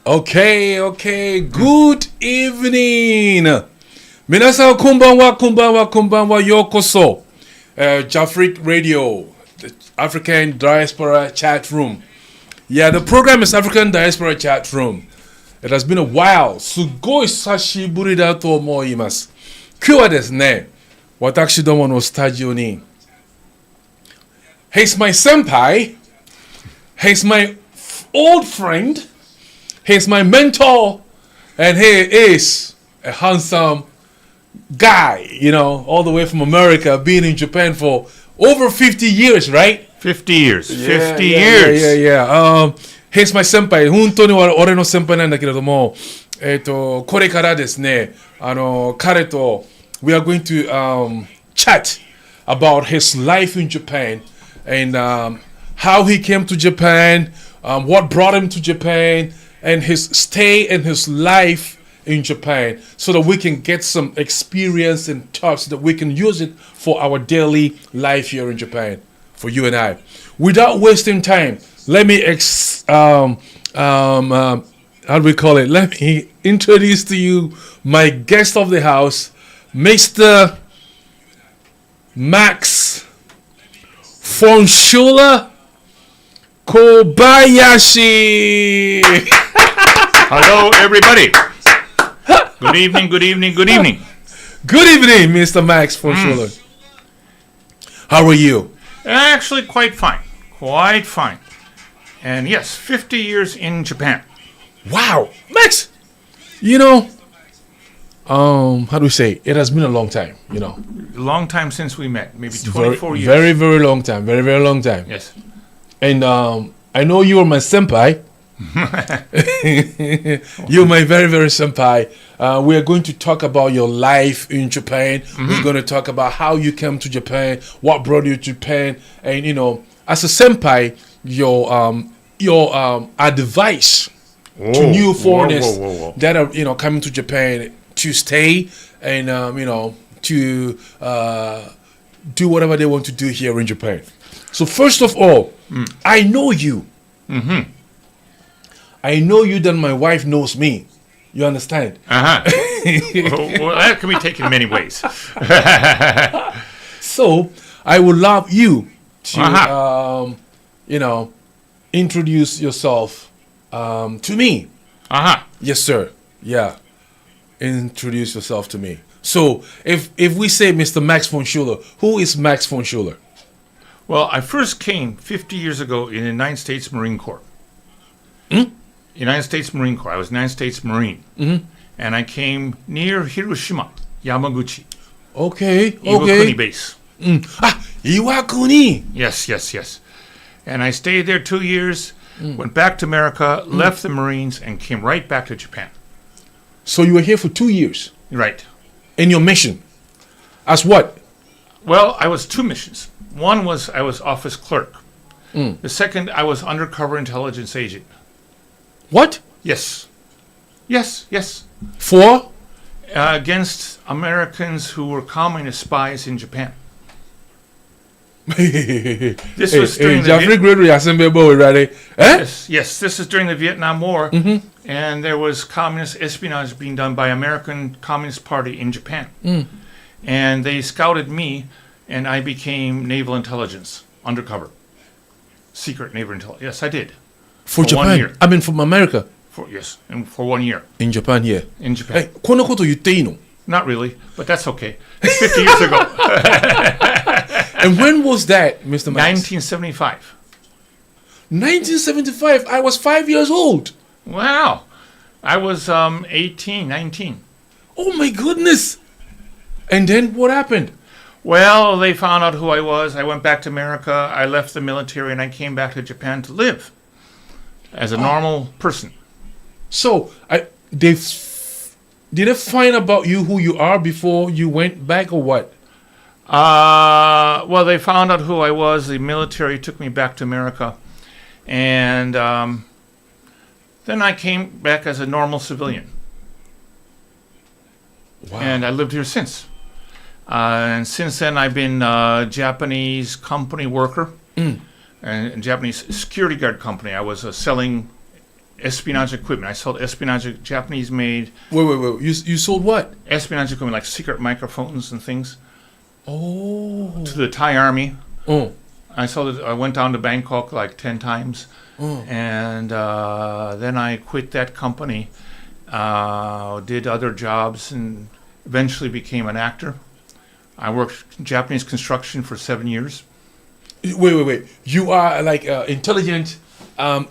Okay. Good evening. 皆さんこんばんは。ようこそ。Jafric Radio, the African Diaspora Chat Room. Yeah, the program is African Diaspora Chat Room. It has been a while. すごい久しぶりだと思います。今日はですね、私どものスタジオに He's my senpai. He's my old friend. He's my mentor. And he is a handsome guy, all the way from America, being in Japan for over 50 years, right? 50 years. Yeah, 50 years. Yeah. He's my senpai. 本当に俺の先輩なんだけれども、これからですね、彼と we are going to chat about his life in Japan and how he came to Japan, what brought him to Japan, and his stay and his life in Japan, so that we can get some experience and thoughts that we can use it for our daily life here in Japan, for you and I. Without wasting time, let me how do we call it? Let me introduce to you my guest of the house, Mr.Max from Schuler, Kobayashi. Hello, everybody. Good evening. Good evening, Mr. Max from Schuler. How are you? Actually, quite fine. And yes, 50 years in Japan. Wow. Max, how do we say? It has been a long time, Long time since we met. Maybe 24 years. Very, very long time. Very, very long time. Yes. And I know you are my senpai. You're my very, very senpai. We are going to talk about your life in Japan. Mm-hmm. We're going to talk about how you came to Japan, what brought you to Japan, and as a senpai, your advice to new foreigners that are coming to Japan to stay and to do whatever they want to do here in Japan. So first of all, I know you. Mm-hmm. I know you than my wife knows me. You understand? Uh-huh. Well, that can be taken many ways. So I would love you to, introduce yourself to me. Uh-huh. Yes, sir. Yeah. Introduce yourself to me. So if we say Mr. Max von Schuler, who is Max von Schuler? Well, I first came 50 years ago in the United States Marine Corps. United States Marine Corps. I was United States Marine. Mm-hmm. And I came near Hiroshima, Yamaguchi. Okay. Iwakuni base. Iwakuni. Yes. And I stayed there 2 years, went back to America, left the Marines, and came right back to Japan. So you were here for 2 years? Right. In your mission? As what? Well, I was 2 missions. One was I was office clerk. The second, I was undercover intelligence agent. What? Yes. For? Against Americans who were communist spies in Japan. This was during the Yes, this is during the Vietnam War, and there was communist espionage being done by American Communist Party in Japan. And they scouted me, and I became naval intelligence, undercover. Secret naval intelligence. Yes, I did. For Japan? 1 year. I mean, from America? Yes, and for 1 year. In Japan, yeah. In Japan. こんなこと言っていいの? Not really, but that's okay. It's 50 years ago. And when was that, Mr. Max? 1975. 1975? I was 5 years old. Wow. I was 18, 19. Oh my goodness. And then what happened? Well, they found out who I was. I went back to America. I left the military and I came back to Japan to live as a normal person. So, did they find about you who you are before you went back or what? Well, they found out who I was. The military took me back to America. And then I came back as a normal civilian. Wow. And I lived here since. And since then, I've been a Japanese company worker and Japanese security guard company. I was selling espionage equipment. I sold espionage, Japanese-made Wait. You sold what? espionage equipment, like secret microphones and things, Oh. to the Thai Army. Oh. I sold it. I went down to Bangkok like 10 times, and then I quit that company, did other jobs, and eventually became an actor. I worked Japanese construction for 7 years. Wait. You are like an intelligent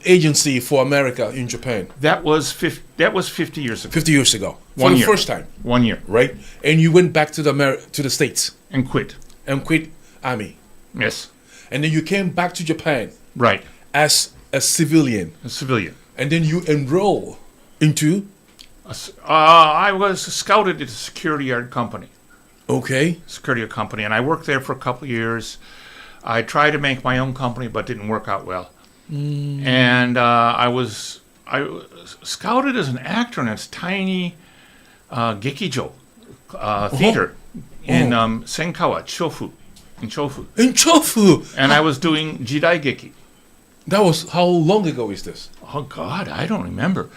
agency for America in Japan. That was 50 years ago. 50 years ago. For 1 the year. first time, 1 year. right? And you went back to the States And quit. and quit Army. Yes. And then you came back to Japan Right. as a civilian. A civilian. And then you enroll into... I was scouted at a security yard company. Okay. Security yard company. And I worked there for a couple of years. I tried to make my own company, but didn't work out well. And I was scouted as an actor in this tiny gekijo theater in Senkawa, Chofu. In Chofu. In Chofu! And I was doing Jidai Geki. That was... How long ago is this? Oh, God, I don't remember.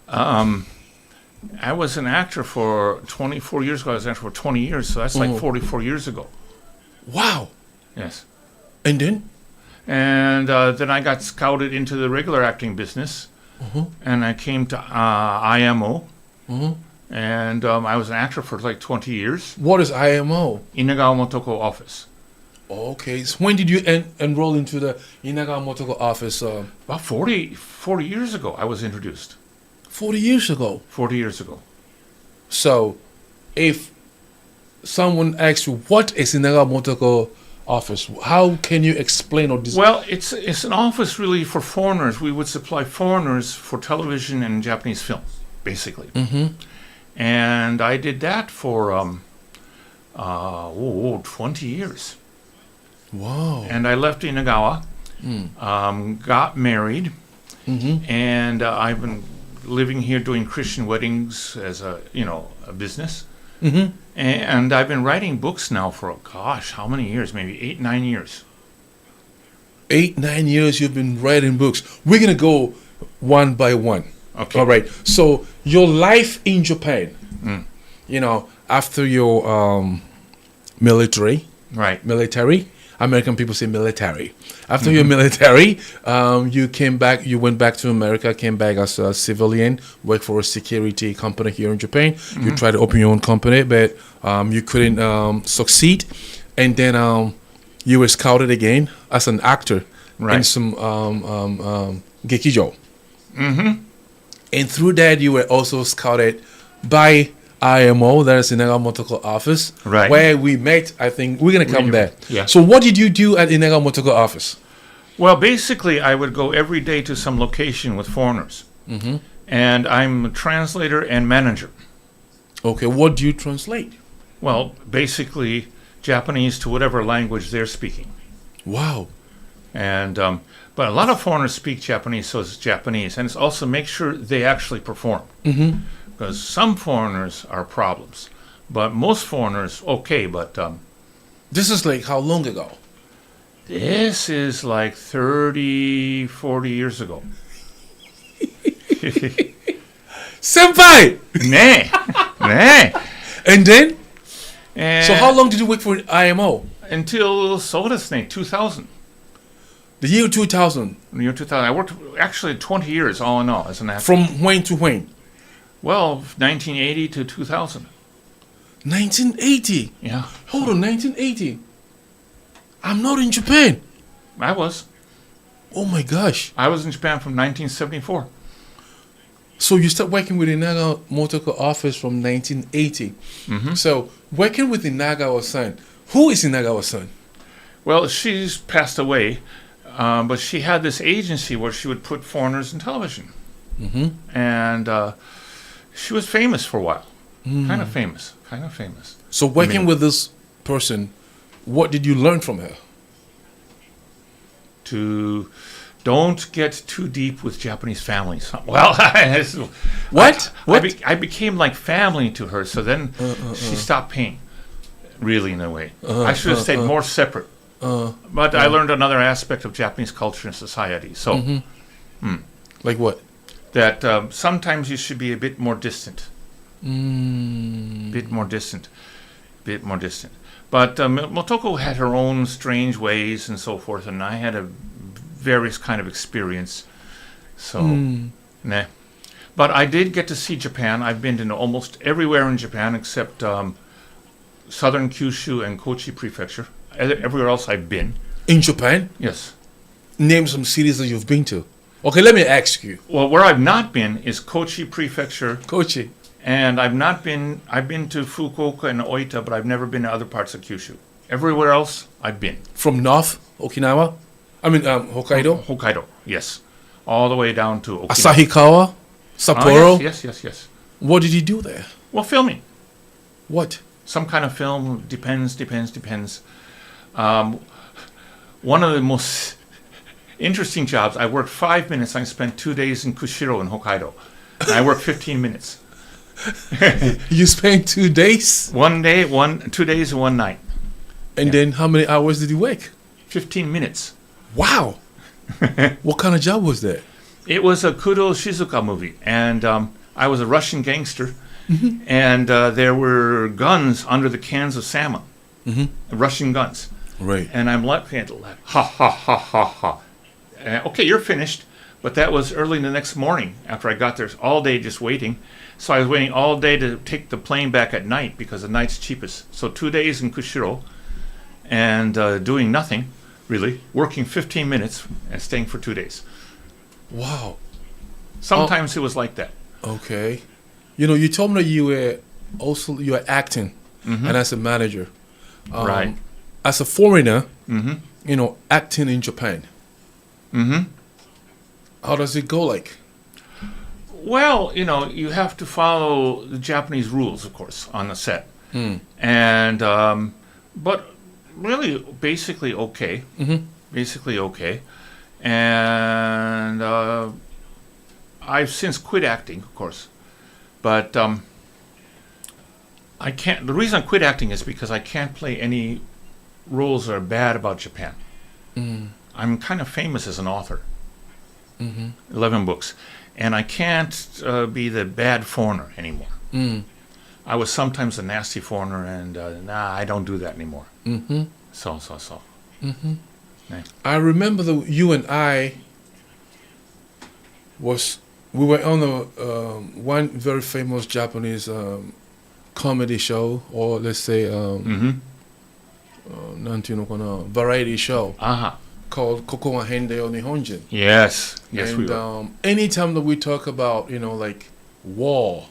I was an actor for 24 years ago. I was an actor for 20 years, so that's like 44 years ago. Wow. Yes. And then? And then I got scouted into the regular acting business, and I came to IMO, and I was an actor for like 20 years. What is IMO? Inagawa Motoko office. Okay. So when did you enroll into the Inagawa Motoko office? About 40 years ago, I was introduced. 40 years ago. 40 years ago. So, if someone asks you, what is Inagawa Motoko office, how can you explain or describe? Well, it's an office really for foreigners. We would supply foreigners for television and Japanese film, basically. And I did that for 20 years. Wow. And I left Inagawa, got married, and I've been living here doing Christian weddings as a business. And I've been writing books now for, gosh, how many years? Maybe 8-9 years. 8-9 years you've been writing books. We're going to go one by one. Okay. All right. So, your life in Japan, after your military, American people say military. After your military, you came back, you went back to America, came back as a civilian, worked for a security company here in Japan. You tried to open your own company, but you couldn't succeed. And then you were scouted again as an actor in some gekijo. And through that, you were also scouted by IMO, that is Inagawa Motoko office, where we met. I think we're going to come there. Yeah. So what did you do at Inagawa Motoko office? Well, basically, I would go every day to some location with foreigners. And I'm a translator and manager. Okay, what do you translate? Well, basically, Japanese to whatever language they're speaking. Wow. And but a lot of foreigners speak Japanese, so it's Japanese. And it's also make sure they actually perform. Because some foreigners are problems, but most foreigners, okay, but... this is like how long ago? This is like 30, 40 years ago. Senpai! Nah. And then? And So how long did you work for IMO? until, so what is the name, 2000. The year 2000. In the year 2000. I worked actually 20 years, all in all, as an actor. From when to when? Well, 1980 to 2000. 1980. Yeah. Hold on, 1980. I'm not in Japan. I was. Oh my gosh. I was in Japan from 1974. So you start working with the Inagawa Motoko office from 1980. So working with Inagawa-san. Who is Inagawa-san? Well, she's passed away, but she had this agency where she would put foreigners in television. And she was famous for a while. Kind of famous. So working with this person, what did you learn from her? To don't get too deep with Japanese families. Well, What? I became like family to her, so then she stopped paying, really, in a way. I should have stayed more separate. But I learned another aspect of Japanese culture and society. So, Like what? that sometimes you should be a bit more distant. Bit more distant. But Motoko had her own strange ways and so forth, and I had a various kind of experience. So, nah. But I did get to see Japan. I've been to almost everywhere in Japan except southern Kyushu and Kochi Prefecture. Everywhere else I've been. In Japan? Yes. Name some cities that you've been to. Okay, let me ask you. Well, where I've not been is Kochi Prefecture. Kochi. And I've been to Fukuoka and Oita, but I've never been to other parts of Kyushu. Everywhere else, I've been. From North Okinawa? I mean, Hokkaido? Hokkaido, yes. All the way down to Okinawa. Asahikawa? Sapporo? Yes. What did you do there? Well, filming. What? Some kind of film. Depends. One of the most interesting jobs, I worked 5 minutes. I spent 2 days in Kushiro in Hokkaido. And I worked 15 minutes. You spent 2 days? 1 day, 2 days, and 1 night. And then how many hours did you work? 15 minutes. Wow. What kind of job was that? It was a Kudo Shizuka movie. And I was a Russian gangster. And there were guns under the cans of salmon. Russian guns. Right. And I'm looking at it like, ha, ha, ha, ha, ha. Okay, you're finished. But that was early the next morning after I got there, all day just waiting. So I was waiting all day to take the plane back at night because the night's cheapest. So 2 days in Kushiro and doing nothing, really, working 15 minutes and staying for 2 days. Wow. Sometimes it was like that. Okay. You know, you told me that you were acting and as a manager. Right. As a foreigner, you know, acting in Japan. How does it go like? Well, you know, you have to follow the Japanese rules, of course, on the set. And, but really, basically okay. Basically okay. And I've since quit acting, of course. But I can't, the reason I quit acting is because I can't play any roles that are bad about Japan. I'm kind of famous as an author. 11 books. And I can't be the bad foreigner anymore. I was sometimes a nasty foreigner, and I don't do that anymore. So. Yeah. I remember you and I we were on one very famous Japanese comedy show, or let's say variety show. Called Koko wa Hende o Nihonjin. Yes, and we were. Anytime that we talk about, you know, like war,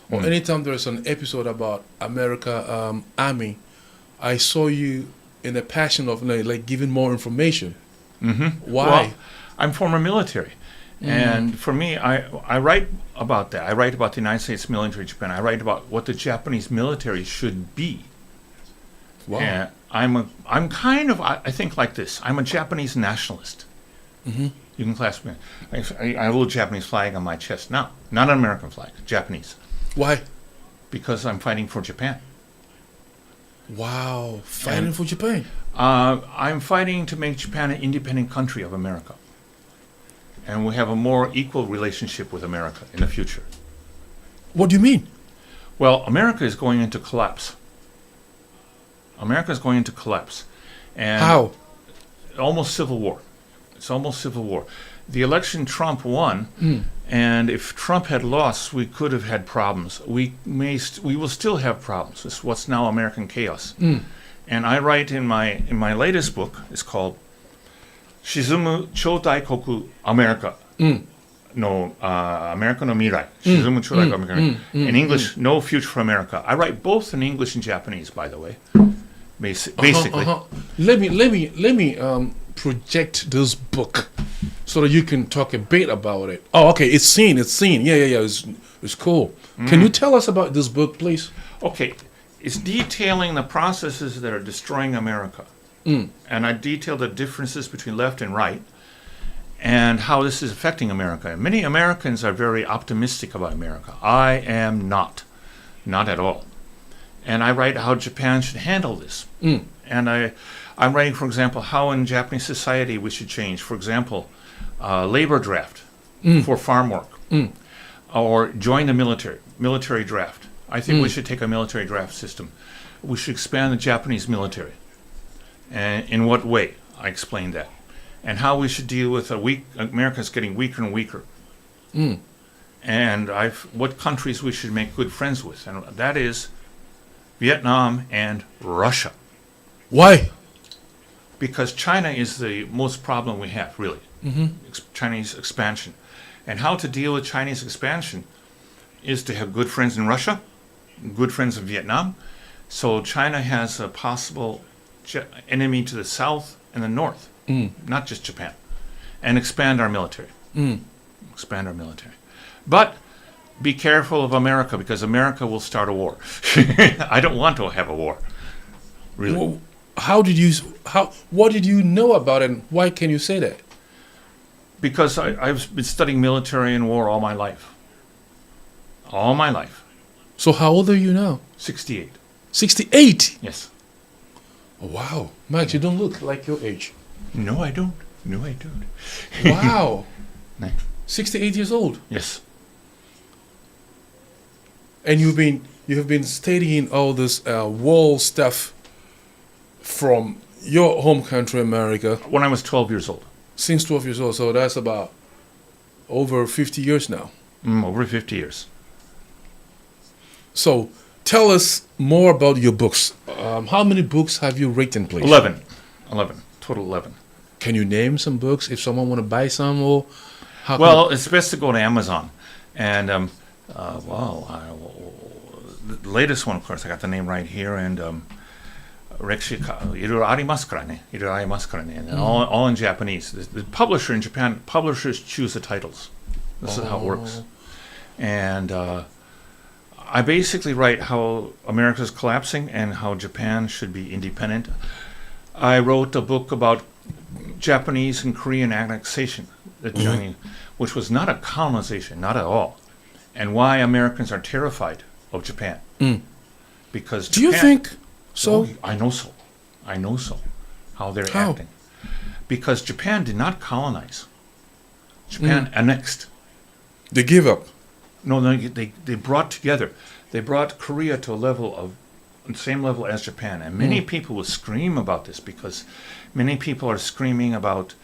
or anytime there's an episode about America Army, I saw you in a passion of like giving more information. Why? Well, I'm former military. And for me, I write about that. I write about the United States military in Japan. I write about what the Japanese military should be. Wow. And I'm kind of, I think like this. I'm a Japanese nationalist. You can class me. I have a little Japanese flag on my chest. No, not an American flag, Japanese. Why? Because I'm fighting for Japan. Wow, fighting for Japan. I'm fighting to make Japan an independent country of America. And we have a more equal relationship with America in the future. What do you mean? Well, America is going into collapse. America is going into collapse. And how? Almost civil war. It's almost civil war. The election Trump won, and if Trump had lost, we could have had problems. We will still have problems. It's what's now American chaos. And I write in my latest book, it's called Shizumu Chodaikoku America. No, America no Mirai. Shizumu Chodaikoku America. In English, No Future for America. I write both in English and Japanese, by the way. Basically. Let me project this book so that you can talk a bit about it. Oh, okay. It's seen. Yeah. It's cool. Can you tell us about this book, please? Okay. It's detailing the processes that are destroying America. And I detail the differences between left and right and how this is affecting America. And many Americans are very optimistic about America. I am not at all. And I write how Japan should handle this. And I'm writing, for example, how in Japanese society we should change. For example, labor draft for farm work. or join the military draft. I think we should take a military draft system. We should expand the Japanese military. And in what way? I explained that. And how we should deal with America's getting weaker and weaker. And what countries we should make good friends with. And that is Vietnam and Russia. Why? Because China is the most problem we have, really. Chinese expansion. And how to deal with Chinese expansion is to have good friends in Russia, good friends in Vietnam. So China has a possible enemy to the south and the north, not just Japan. And expand our military. Expand our military. But be careful of America, because America will start a war. I don't want to have a war. Really. Well, what did you know about it, and why can you say that? Because I've been studying military and war all my life. All my life. So how old are you now? 68. 68? Yes. Oh, wow. Max, you don't look like your age. No, I don't. No, I don't. Wow. No. 68 years old. Yes. And you have been studying all this war stuff from your home country, America, When I was 12 years old. since 12 years old. So that's about over 50 years now. Over 50 years. So tell us more about your books. How many books have you written, please? 11. Total 11. Can you name some books if someone want to buy some? Or how Well, it's best to go to Amazon. And, the latest one, of course, I got the name right here. And, 歴史かいろいろありますからね。いろいろありますからね. And all in Japanese. The publisher in Japan, publishers choose the titles. This is how it works. And I basically write how America is collapsing and how Japan should be independent. I wrote a book about Japanese and Korean annexation, which was not a colonization, not at all, and why Americans are terrified of Japan. Because do you think so? Oh, I know so. How they're How? acting. Because Japan did not colonize. Japan annexed. They give up. No, they brought together. They brought Korea to a level of the same level as Japan. And many people will scream about this, because many people are screaming about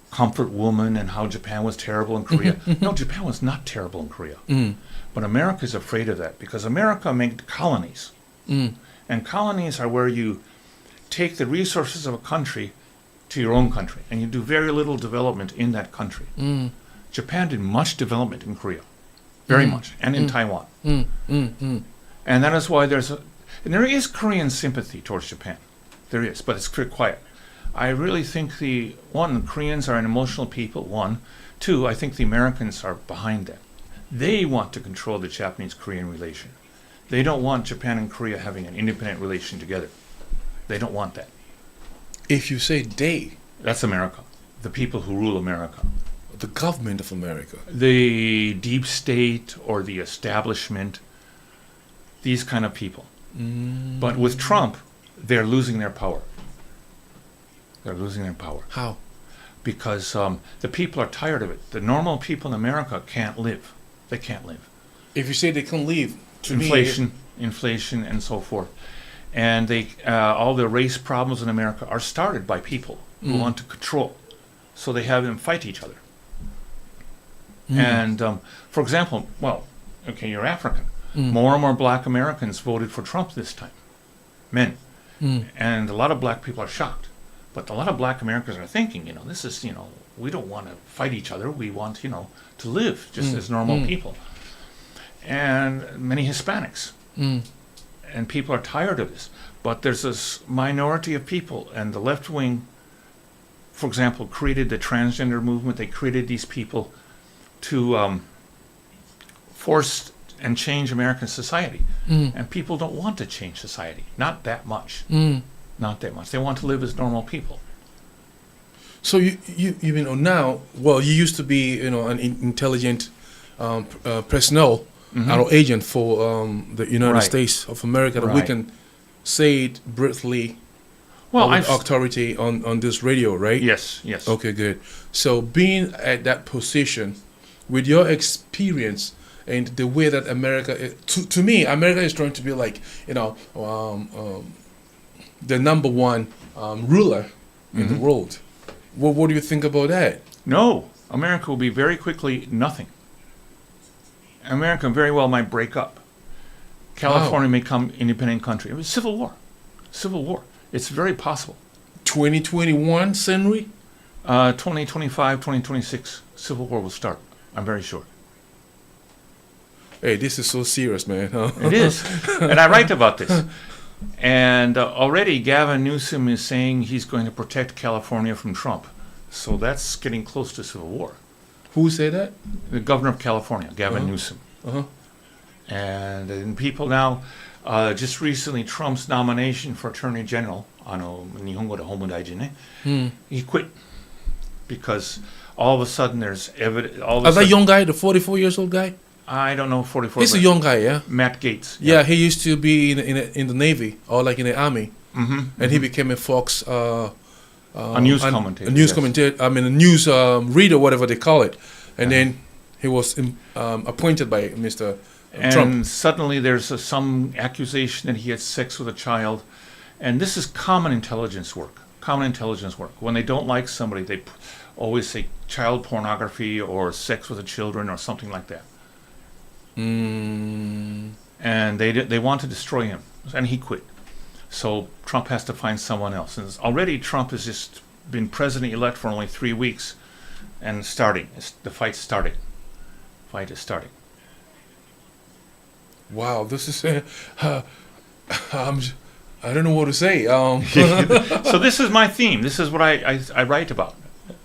comfort woman and how Japan was terrible in Korea. No, Japan was not terrible in Korea. But America is afraid of that, because America made colonies. And colonies are where you take the resources of a country to your own country, and you do very little development in that country. Japan did much development in Korea, very much, and in Taiwan. And that is why there is Korean sympathy towards Japan. There is, but it's very quiet. I really think the Koreans are an emotional people, one. Two, I think the Americans are behind that. They want to control the Japanese-Korean relation. They don't want Japan and Korea having an independent relation together. They don't want that. If you say they, That's America, the people who rule America. the government of America. The deep state or the establishment, these kind of people. But with Trump, they're losing their power. They're losing their power. How? Because the people are tired of it. The normal people in America can't live. They can't live. If you say they can't leave, to Inflation, and so forth. And all the race problems in America are started by people who want to control. So they have them fight each other. And, for example, you're African. More and more black Americans voted for Trump this time. Men. And a lot of black people are shocked. But a lot of black Americans are thinking, this is, we don't want to fight each other. We want, to live just as normal people. And many Hispanics. And people are tired of this. But there's this minority of people, and the left wing, for example, created the transgender movement. They created these people to force and change American society. And people don't want to change society. Not that much. Not that much. They want to live as normal people. So you now, you used to be an intelligent personnel, agent for the United States of America. That we can say it briefly. With authority on this radio, right? Yes. Okay, good. So being at that position, with your experience and the way that America, to me, America is trying to be like, the number one ruler in the world. What do you think about that? No, America will be very quickly nothing. America very well might break up. California may become independent country. It was civil war. Civil war. It's very possible. 2021 century? 2025, 2026, civil war will start. I'm very sure. Hey, this is so serious, man. It is. And I write about this. And already Gavin Newsom is saying he's going to protect California from Trump. So that's getting close to civil war. Who said that? The governor of California, Gavin Newsom. And people now, just recently, Trump's nomination for Attorney General, he quit because all of a sudden there's evidence. That young guy, the 44 years old guy? I don't know, 44. He's a young guy, yeah? Matt Gaetz. Yeah, he used to be in the Navy or like in the Army. And he became a Fox... a news commentator. A news commentator, I mean a news reader, whatever they call it. And then he was appointed by Mr. Trump. And suddenly there's some accusation that he had sex with a child. And this is common intelligence work. Common intelligence work. When they don't like somebody, they always say child pornography or sex with the children or something like that. And they want to destroy him. And he quit. So Trump has to find someone else. And already Trump has just been president-elect for only 3 weeks. And the fight's starting. Fight is starting. Wow, this is... I don't know what to say. So this is my theme. This is what I write about.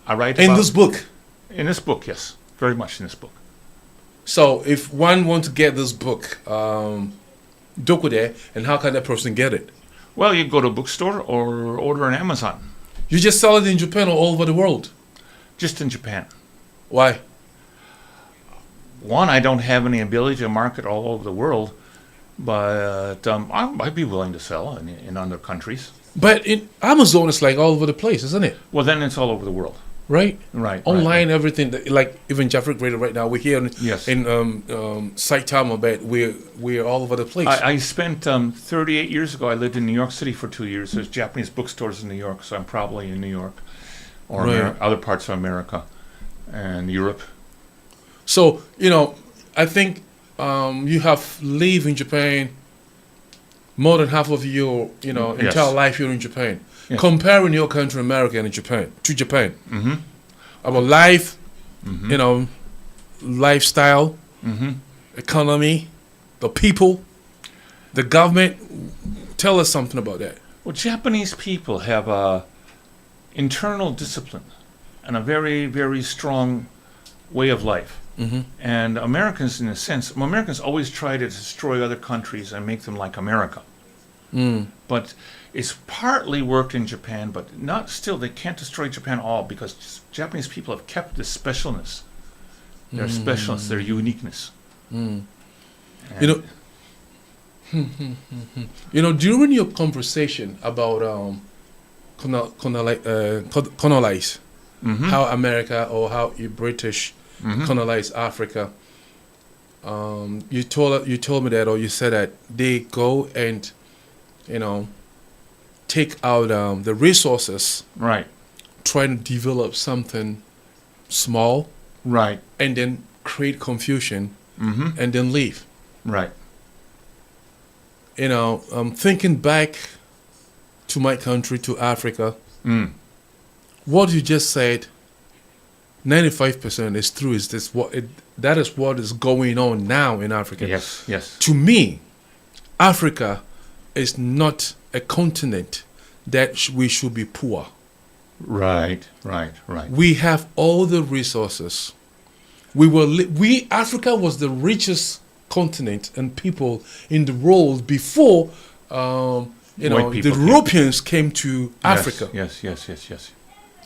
In this book? In this book, yes. Very much in this book. So if one wants to get this book, Dokude, and how can that person get it? Well, you go to a bookstore or order on Amazon. You just sell it in Japan or all over the world? Just in Japan. Why? One, I don't have any ability to market all over the world, but I'd be willing to sell in other countries. But in Amazon, it's like all over the place, isn't it? Well, then it's all over the world. Right? Right. Online, everything. Like even Jeffrey Grader right now, we're here in Saitama, but we're all over the place. I spent 38 years ago, I lived in New York City for 2 years. There's Japanese bookstores in New York, so I'm probably in New York or other parts of America and Europe. So, I think you have lived in Japan more than half of your, entire life here in Japan. Yes. Comparing your country, America, and Japan, about life, lifestyle, economy, the people, the government. Tell us something about that. Well, Japanese people have a internal discipline and a very, very strong way of life. And Americans, in a sense, Americans always try to destroy other countries and make them like America. But it's partly worked in Japan, but not still. They can't destroy Japan all because Japanese people have kept this specialness. Their specialness, their uniqueness. During your conversation about colonize, how America or how you British colonize Africa, you told me that, or you said that they go and take out the resources, right? Trying to develop something small, right, and then create confusion, and then leave, right. Thinking back to my country, to Africa, what you just said, 95% is true. That is what is going on now in Africa. Yes, yes. To me, Africa is not a continent that we should be poor. Right, right, right. We have all the resources. Africa was the richest continent and people in the world before the Europeans came to Africa. Yes.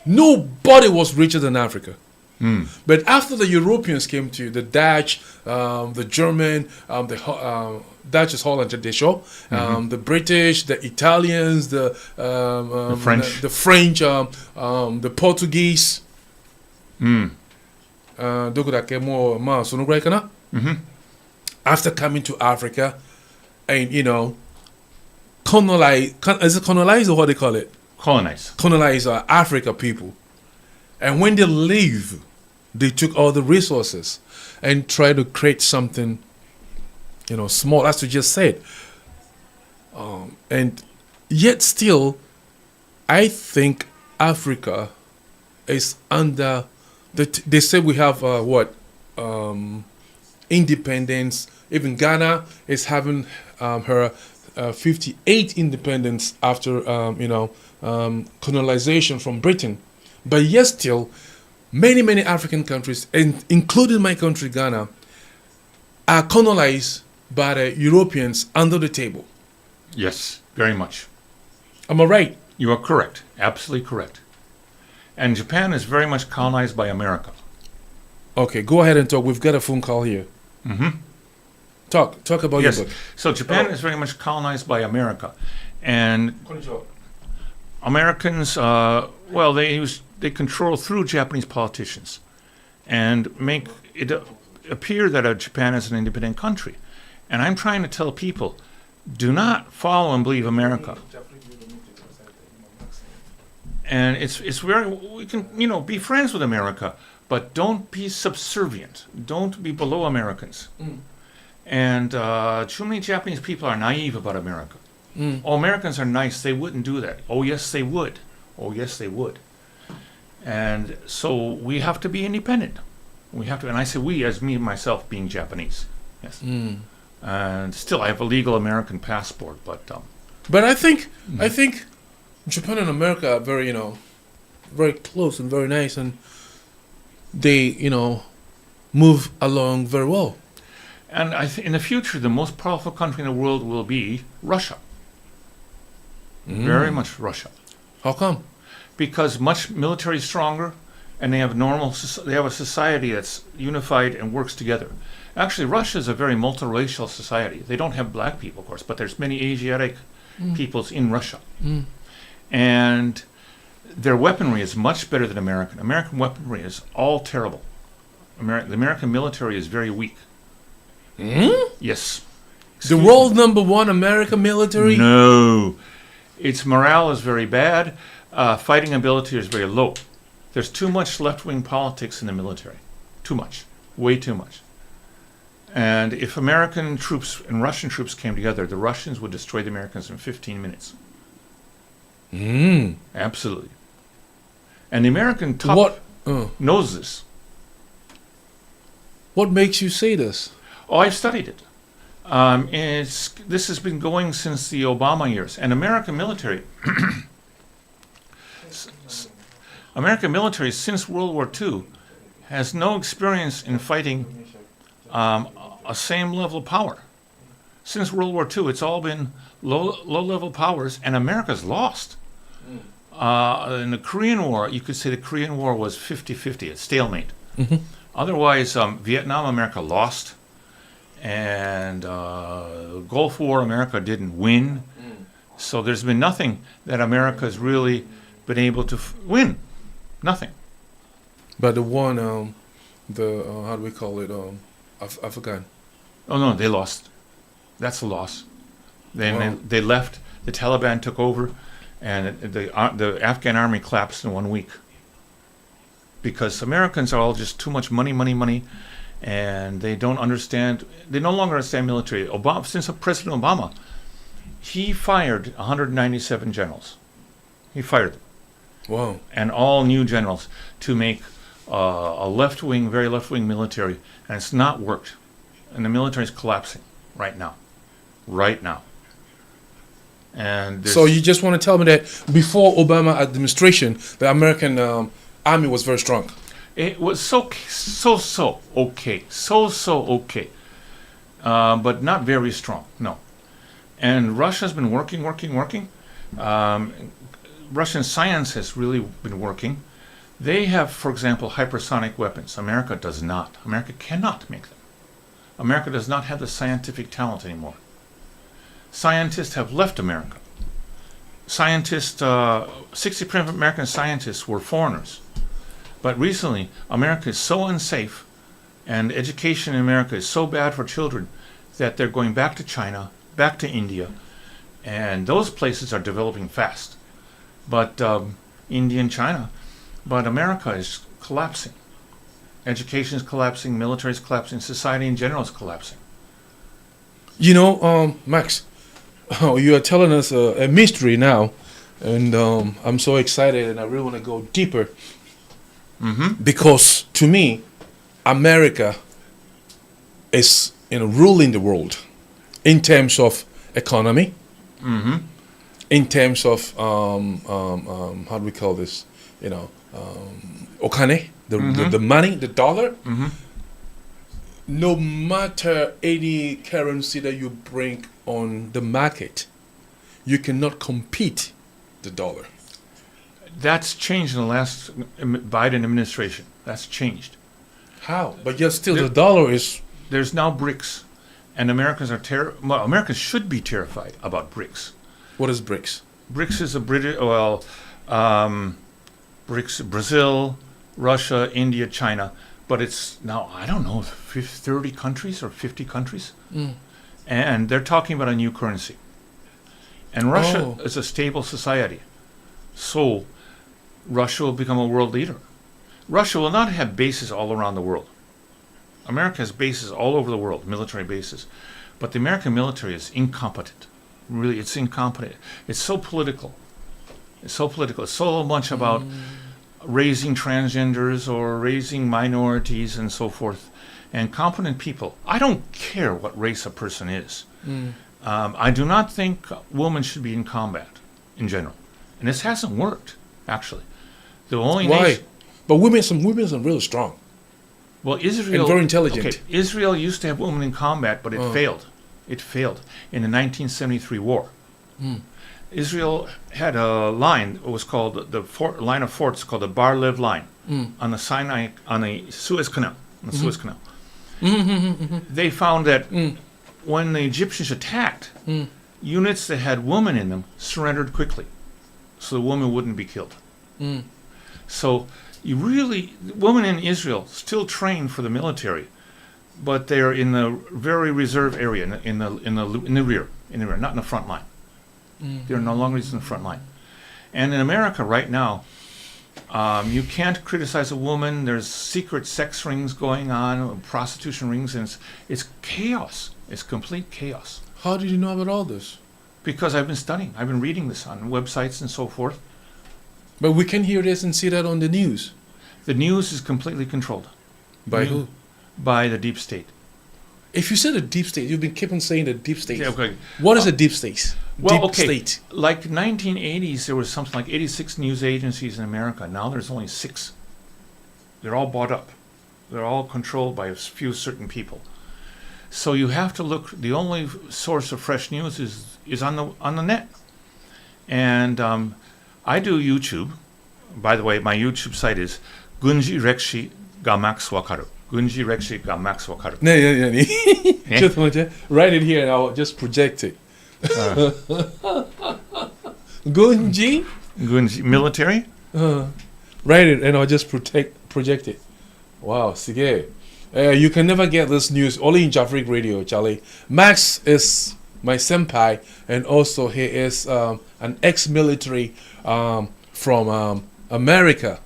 Nobody was richer than Africa. But after the Europeans came to the Dutch, the German, the Dutch is Holland, they show, the British, the Italians, the French, the Portuguese. どこだっけもう、まあ、そのぐらいかな After coming to Africa and, is it colonize or what they call it? Colonize. Colonize Africa people. And when they leave, they took all the resources and tried to create something, small, as you just said. And yet still, I think Africa is under, they say we have, independence. Even Ghana is having her 58 independence after, colonization from Britain. But yet still, many, many African countries, including my country, Ghana, are colonized by the Europeans under the table. Yes, very much. Am I right? You are correct. Absolutely correct. And Japan is very much colonized by America. Okay, go ahead and talk. We've got a phone call here. Talk about your book. So Japan is very much colonized by America. And Americans, they control through Japanese politicians and make it appear that Japan is an independent country. And I'm trying to tell people, do not follow and believe America. And it's very, we can, be friends with America, but don't be subservient. Don't be below Americans. And too many Japanese people are naive about America. Oh, Americans are nice. They wouldn't do that. Oh, yes, they would. Oh, yes, they would. And so we have to be independent. We have to, and I say we as me myself being Japanese. Yes. And still, I have a legal American passport, but. But I think Japan and America are very, very close and very nice, and they, move along very well. And I think in the future, the most powerful country in the world will be Russia. Very much Russia. How come? Because much military stronger, and they have a society that's unified and works together. Actually, Russia is a very multiracial society. They don't have black people, of course, but there's many Asiatic peoples in Russia. And their weaponry is much better than American. American weaponry is all terrible. The American military is very weak. Yes. The world #1 American military? No. Its morale is very bad. Fighting ability is very low. There's too much left-wing politics in the military. Too much. Way too much. And if American troops and Russian troops came together, the Russians would destroy the Americans in 15 minutes. Absolutely. And the American top knows this. What makes you say this? Oh, I've studied it. This has been going since the Obama years. And American military, since World War II, has no experience in fighting a same level of power. Since World War II, it's all been low-level powers, and America's lost. In the Korean War, you could say the Korean War was 50-50, a stalemate. Otherwise, Vietnam, America lost. And Gulf War, America didn't win. So there's been nothing that America's really been able to win. Nothing. But the one, how do we call it? Afghan. Oh, no, they lost. That's a loss. They left. The Taliban took over, and the Afghan army collapsed in 1 week. Because Americans are all just too much money, and they don't understand. They no longer understand military. Since President Obama, he fired 197 generals. He fired them. Wow. And all new generals to make a very left-wing military, and it's not worked. And the military is collapsing right now. And so you just want to tell me that before Obama administration, the American army was very strong? It was so okay, but not very strong. No. And Russia's been working. Russian science has really been working. They have, for example, hypersonic weapons. America does not. America cannot make them. America does not have the scientific talent anymore. Scientists have left America. 60% of American scientists were foreigners. But recently, America is so unsafe, and education in America is so bad for children that they're going back to China, back to India, and those places are developing fast. But India and China, but America is collapsing. Education is collapsing, military is collapsing, society in general is collapsing. You know, Max, you are telling us a mystery now, and I'm so excited, and I really want to go deeper. Because to me, America is ruling the world in terms of economy, in terms of how do we call this? Okane, the money, the dollar. No matter any currency that you bring on the market, you cannot compete the dollar. That's changed in the last Biden administration. That's changed. How? But yet still the dollar is... There's now BRICS, and Americans should be terrified about BRICS. What is BRICS? BRICS is BRICS, Brazil, Russia, India, China, but it's now, I don't know, 30 countries or 50 countries. And they're talking about a new currency. And Russia is a stable society. So Russia will become a world leader. Russia will not have bases all around the world. America has bases all over the world, military bases. But the American military is incompetent. Really, it's incompetent. It's so political. It's so much about raising transgenders or raising minorities and so forth. And competent people, I don't care what race a person is. I do not think women should be in combat in general. And this hasn't worked, actually. The only Why? But women are really strong. Well, Israel... And very intelligent. Okay, Israel used to have women in combat, but it failed. It failed in the 1973 war. Israel had a line, it was called the line of forts, called the Bar-Lev line, on the Sinai, on the Suez Canal. They found that when the Egyptians attacked, units that had women in them surrendered quickly, so the women wouldn't be killed. So women in Israel still train for the military, but they're in the very reserve area, in the rear, not in the front line. They're no longer in the front line. And in America right now, you can't criticize a woman. There's secret sex rings going on, prostitution rings, and it's chaos. It's complete chaos. How did you know about all this? Because I've been studying. I've been reading this on websites and so forth. But we can hear this and see that on the news. The news is completely controlled. By who? By the deep state. If you said the deep state, you've been keeping saying the deep state. Yeah, okay. What is a deep state? State. Like 1980s, there was something like 86 news agencies in America. Now there's only 6. They're all bought up. They're all controlled by a few certain people. So you have to look. The only source of fresh news is on the net. And I do YouTube. By the way, my YouTube site is Gunji Rekshi ga Max Wakaru. Gunji Rekshi ga Max Wakaru. Write it here and I'll just project it. Gunji? Gunji military? Write it and I'll just project it. Wow, sige. You can never get this news only in Jafric Radio, Charlie. Max is my senpai, and also he is an ex-military from America,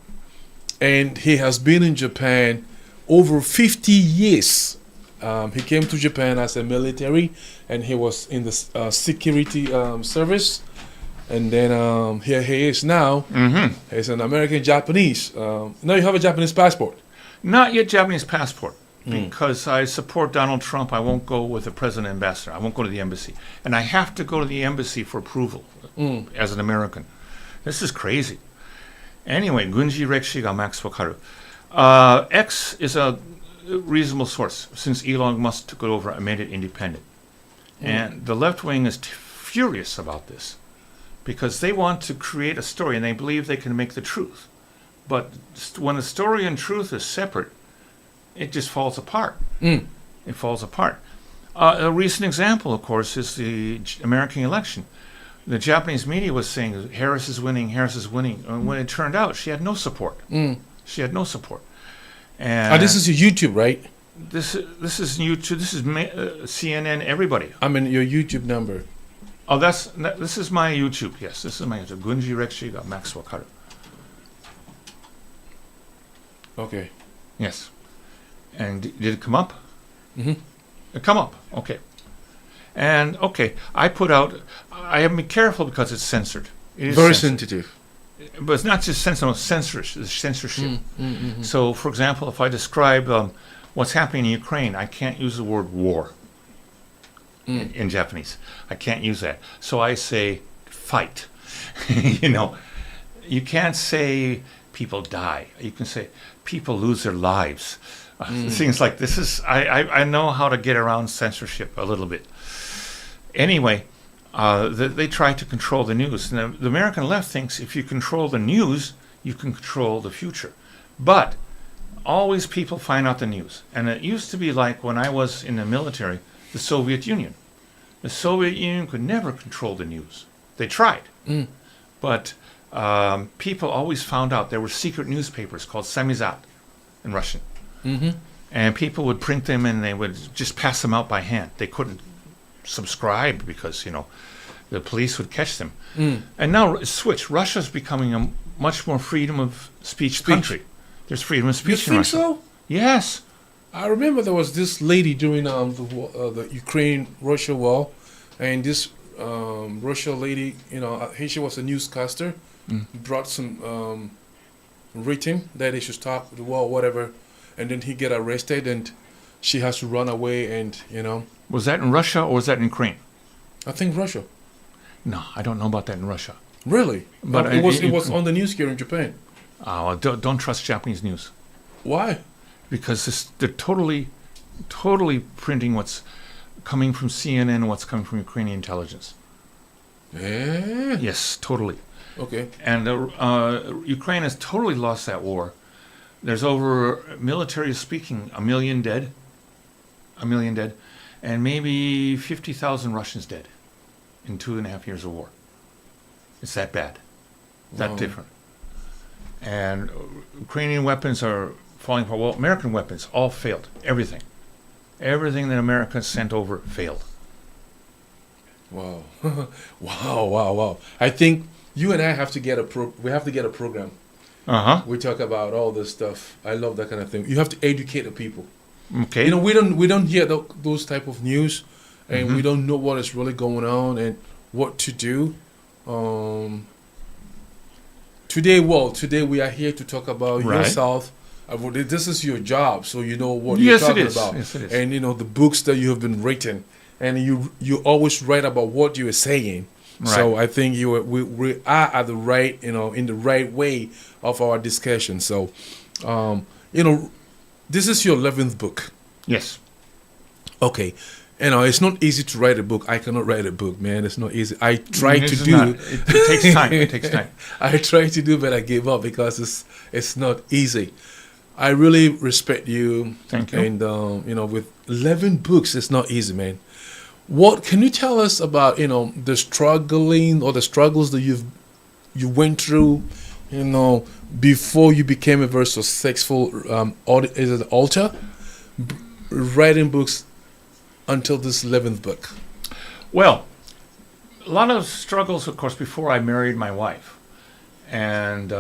and he has been in Japan over 50 years. He came to Japan as a military, and he was in the security service, and then here he is now. He's an American Japanese. Now you have a Japanese passport. Not yet Japanese passport, because I support Donald Trump. I won't go with the president ambassador. I won't go to the embassy. And I have to go to the embassy for approval as an American. This is crazy. Anyway, Gunji Rekshi ga Max Wakaru. X is a reasonable source, since Elon Musk took it over and made it independent. And the left wing is furious about this, because they want to create a story, and they believe they can make the truth. But when the story and truth is separate, it just falls apart. It falls apart. A recent example, of course, is the American election. The Japanese media was saying Harris is winning, and when it turned out, she had no support. She had no support. And This is your YouTube, right? this is YouTube. This is CNN. Everybody. I mean, your YouTube number. Oh, this is my YouTube. Yes, this is my YouTube. Gunji Rekshiga Max Wakaru. Okay. Yes. And did it come up? Mm-hmm. It come up. Okay. And okay, I put out. I have to be careful because it's censored. It is Very censored. sensitive. But it's not just censorship. Mm-hmm. So, for example, if I describe what's happening in Ukraine, I can't use the word war in Japanese. I can't use that. So I say fight. You know, you can't say people die. You can say people lose their lives. Things like this is. I know how to get around censorship a little bit. Anyway. They try to control the news. And the American left thinks if you control the news, you can control the future. But always people find out the news. And it used to be like when I was in the military, the Soviet Union. The Soviet Union could never control the news. They tried. But people always found out there were secret newspapers called samizdat in Russian. Mm-hmm. And people would print them and they would just pass them out by hand. They couldn't subscribe because, you know, the police would catch them. And now it's switched. Russia's becoming a much more freedom of speech country. There's freedom of speech in Russia. You think so? Yes. I remember there was this lady during the Ukraine-Russia war, and this Russia lady, you know, she was a newscaster, brought some written that they should stop the war, whatever, and then he get arrested and she has to run away, and you know. Was that in Russia or was that in Ukraine? I think Russia. No, I don't know about that in Russia. Really? But it was on the news here in Japan. Don't trust Japanese news. Why? Because they're totally printing what's coming from CNN and what's coming from Ukrainian intelligence. Yeah. Yes, totally. Okay. And Ukraine has totally lost that war. There's over, military speaking, 1 million dead. 1 million dead. And maybe 50,000 Russians dead in 2.5 years of war. It's that bad. That different. And Ukrainian weapons are falling apart. Well, American weapons all failed. Everything. Everything that America sent over failed. Wow. wow. I think you and I have to get a program. We talk about all this stuff. I love that kind of thing. You have to educate the people. Okay. You know, we don't hear those type of news, and we don't know what is really going on and what to do. Today we are here to talk about yourself. This is your job, so you know what you're talking about. Yes, it is. And you know the books that you have been written, and you always write about what you are saying. Right. So I think we are at the right, you know, in the right way of our discussion. So, you know, this is your 11th book. Yes. Okay. You know, it's not easy to write a book. I cannot write a book, man. It's not easy. I try to do. It takes time. It takes time. I try to do, but I gave up because it's not easy. I really respect you. Thank you. And you know, with 11 books, it's not easy, man. What can you tell us about, you know, the struggles that you went through, you know, before you became a very successful author, writing books until this 11th book? Well, a lot of struggles, of course, before I married my wife, and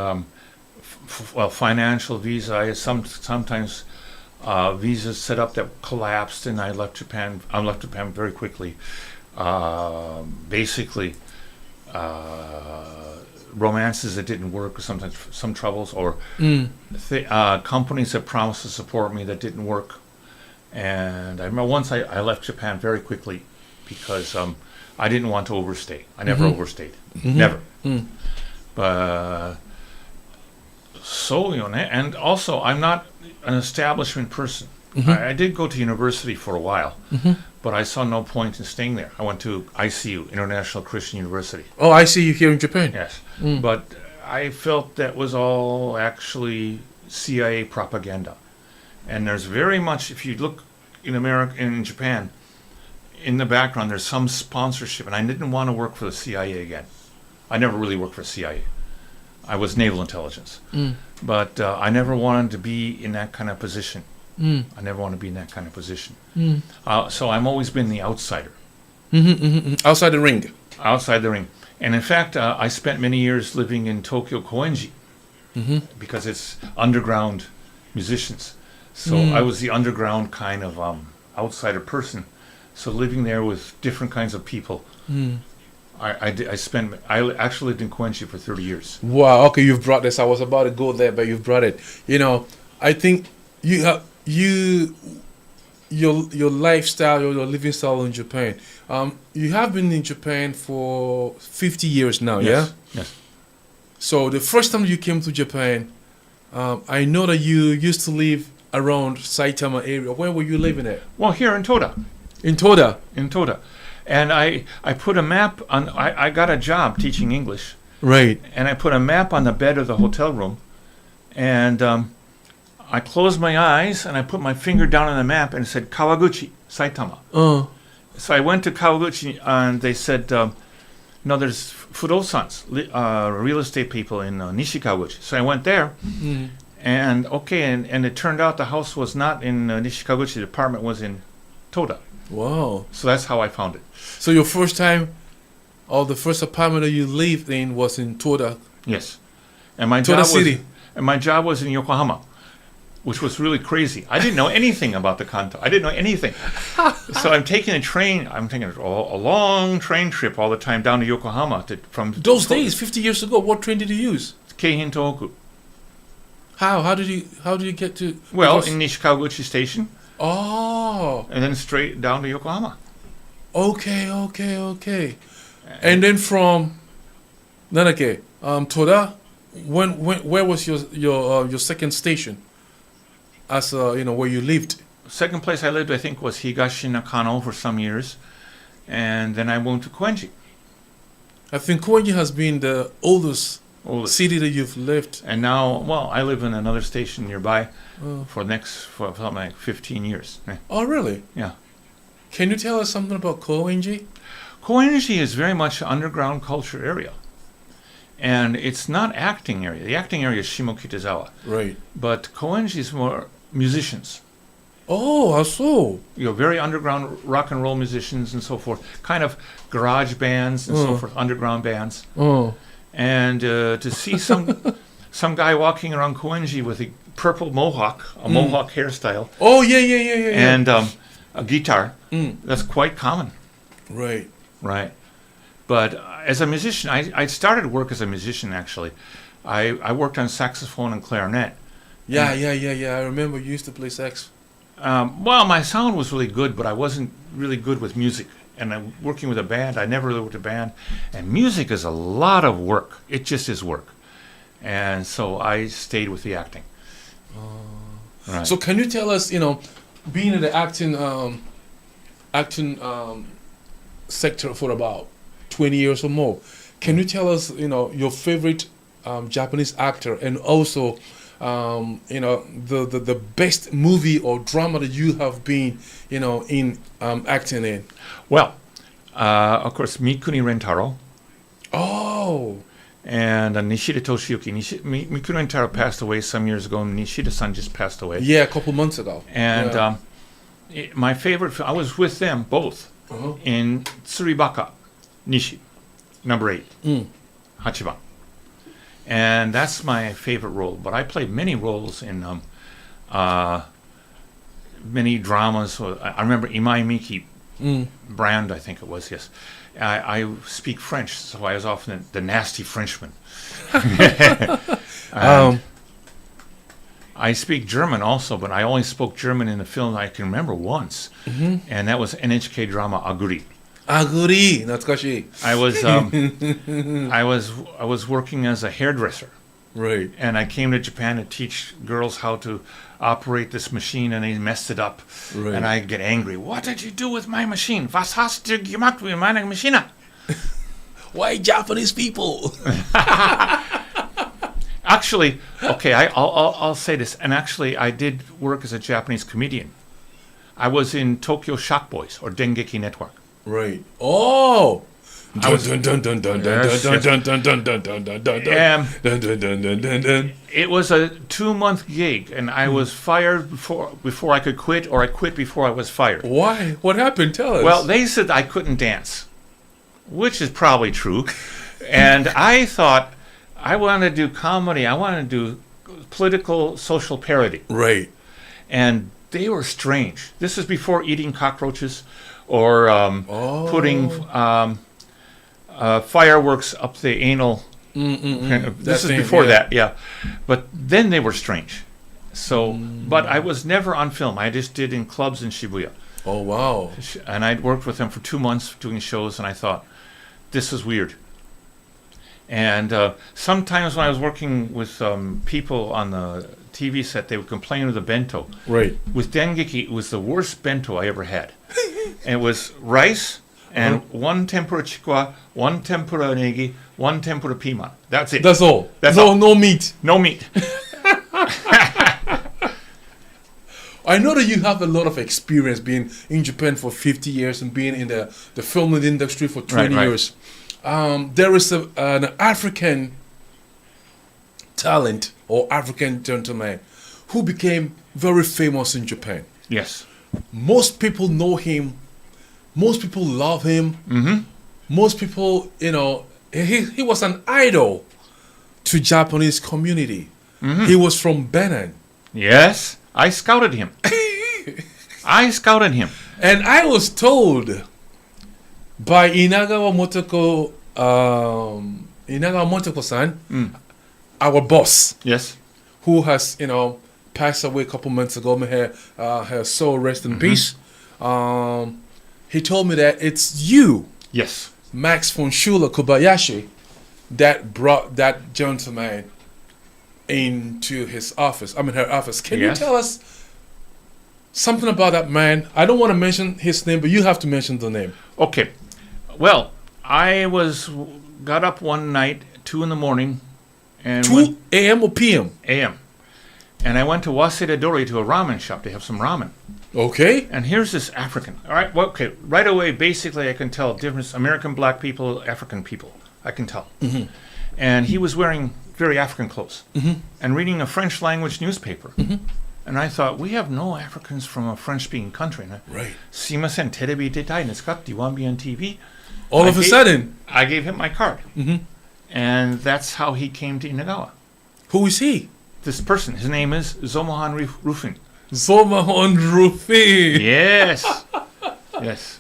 financial visa. I sometimes visas set up that collapsed, and I left Japan. Very quickly. Basically, romances that didn't work, or sometimes some troubles, or companies that promised to support me that didn't work. And I remember once I left Japan very quickly because I didn't want to overstay. I never overstayed. Never. But so, you know, and also I'm not an establishment person. I did go to university for a while, but I saw no point in staying there. I went to ICU, International Christian University. Oh, I see you here in Japan. Yes. But I felt that was all actually CIA propaganda. And there's very much, if you look in America, in Japan, in the background, there's some sponsorship. And I didn't want to work for the CIA again. I never really worked for the CIA. I was naval intelligence. But I never wanted to be in that kind of position. I never wanted to be in that kind of position. So I've always been the outsider. Outside the ring. Outside the ring. And in fact, I spent many years living in Tokyo Koenji because it's underground musicians. So I was the underground kind of outsider person. So living there with different kinds of people, I actually lived in Koenji for 30 years. Wow. Okay, you've brought this. I was about to go there, but you've brought it. You know, I think your lifestyle, your living style in Japan. You have been in Japan for 50 years now, Yes. yeah? Yes. So the first time you came to Japan, I know that you used to live around Saitama area. Where were you living at? Well, here in Toda. In Toda. In Toda. And I put a map on, I got a job teaching English. Right. And I put a map on the bed of the hotel room. And I closed my eyes and I put my finger down on the map and it said Kawaguchi, Saitama. So I went to Kawaguchi and they said, no, there's Fudosans, real estate people in Nishikawaguchi. So I went there and and it turned out the house was not in Nishikawaguchi, the apartment was in Toda. Wow. So that's how I found it. So your first time, or the first apartment that you lived in was in Toda. Yes. And my Toda job City. my job was in Yokohama, which was really crazy. I didn't know anything about the Kanto. I didn't know anything. So I'm taking a train. I'm taking a long train trip all the time down to Yokohama. From Those days, 50 years ago, what train did you use? Keihin Tohoku. How did you get to? Well, because- in Nishikawaguchi Station, Oh. and then straight down to Yokohama. Okay. And then from Nanake, Toda, where was your second station? As where you lived. Second place I lived, I think, was Higashi Nakano for some years, and then I moved to Koenji. I think Koenji has been the oldest city that you've lived. And now, well, I live in another station nearby for something like 15 years. Oh, really? Yeah. Can you tell us something about Koenji? Koenji is very much an underground culture area. And it's not acting area. The acting area is Shimokitazawa. Right. But Koenji is more musicians. Oh, how so? Very underground rock and roll musicians and so forth. Kind of garage bands and so forth, underground bands. Oh. And to see some guy walking around Koenji with a purple mohawk, a mohawk hairstyle. Oh, yeah. And a guitar, that's quite common. Right. Right. But as a musician, I started work as a musician, actually. I worked on saxophone and clarinet. Yeah. I remember you used to play sax. Well, my sound was really good, but I wasn't really good with music. And I'm working with a band. I never really worked with a band. And music is a lot of work. It just is work. And so I stayed with the acting. Right. So can you tell us, being in the acting sector for about 20 years or more, can you tell us, your favorite Japanese actor, and also, the best movie or drama that you have been, in acting in? Well, of course, Mikuni Rentaro. Oh. And Nishida Toshiyuki. Mikuni Rentaro passed away some years ago, and Nishida-san just passed away. Yeah, a couple months ago. And my favorite, I was with them both in Tsuribaka Nishi, number 8, Hachiban. And that's my favorite role. But I played many roles in many dramas. I remember Imai Miki Brand, I think it was, yes. I speak French, so I was often the nasty Frenchman. I speak German also, but I only spoke German in the film I can remember once, and that was NHK drama Aguri. Aguri, notsukashi. I was working as a hairdresser. Right. And I came to Japan to teach girls how to operate this machine, and they messed it up. Right. And I get angry. What did you do with my machine? Was hast du gemacht mit meiner Maschine? Why Japanese people? Actually, okay, I'll say this. And actually, I did work as a Japanese comedian. I was in Tokyo Shock Boys, or Dengeki Network. Right. Oh, I was- Dun dun dun dun dun Yes, dun yes. dun dun dun dun dun dun dun Um, dun dun dun dun dun dun. It was a 2-month gig, and I was fired before I could quit, or I quit before I was fired. Why? What happened? Tell us. Well, they said I couldn't dance, which is probably true. And I thought I wanted to do comedy. I wanted to do political, social parody. right. And they were strange. This is before eating cockroaches or putting fireworks up the anal. This is thing, before yeah. that, yeah. But then they were strange. So, but I was never on film. I just did in clubs in Shibuya. Oh wow. And I'd worked with them for 2 months doing shows, and I thought, this is weird. And sometimes when I was working with people on the TV set, they would complain of the bento. Right. With Dengeki, it was the worst bento I ever had. And it was rice and one tempura chikwa, one tempura negi, one tempura piman. That's it. That's all. That's no, all. no meat. No meat. I know that you have a lot of experience being in Japan for 50 years and being in the film industry for 20 Right. years. There is an African talent or African gentleman who became very famous in Japan. Yes. Most people know him. Most people love him. Mm-hmm. Most people, he was an idol to Japanese community. Mm-hmm. He was from Benin. Yes. I scouted him. I scouted him. And I was told by Inagawa Motoko-san, our boss, Yes. who has, passed away a couple months ago, may her soul rest in peace. He told me that it's you, Yes. Max von Schuler Kobayashi, that brought that gentleman into her office. Can you Yes. tell us something about that man? I don't want to mention his name, but you have to mention the name. Okay. Well, I got up one night, 2 in the morning, and 2 a.m. or p.m.? a.m. And I went to Waseda Dori to a ramen shop to have some ramen. Okay. And here's this African. All right. Well, okay. Right away, basically, I can tell difference. American black people, African people. I can tell. Mm-hmm. And he was wearing very African clothes and reading a French language newspaper. And I thought, we have no Africans from a French-speaking country. Right. Simasen, terebi detai desu ka? Do you want to be on TV? All of a sudden. I gave him my card. And that's how he came to Inagawa. Who is he? This person, his name is Zomohan Rufin. Zomahon Rufi. Yes. Yes.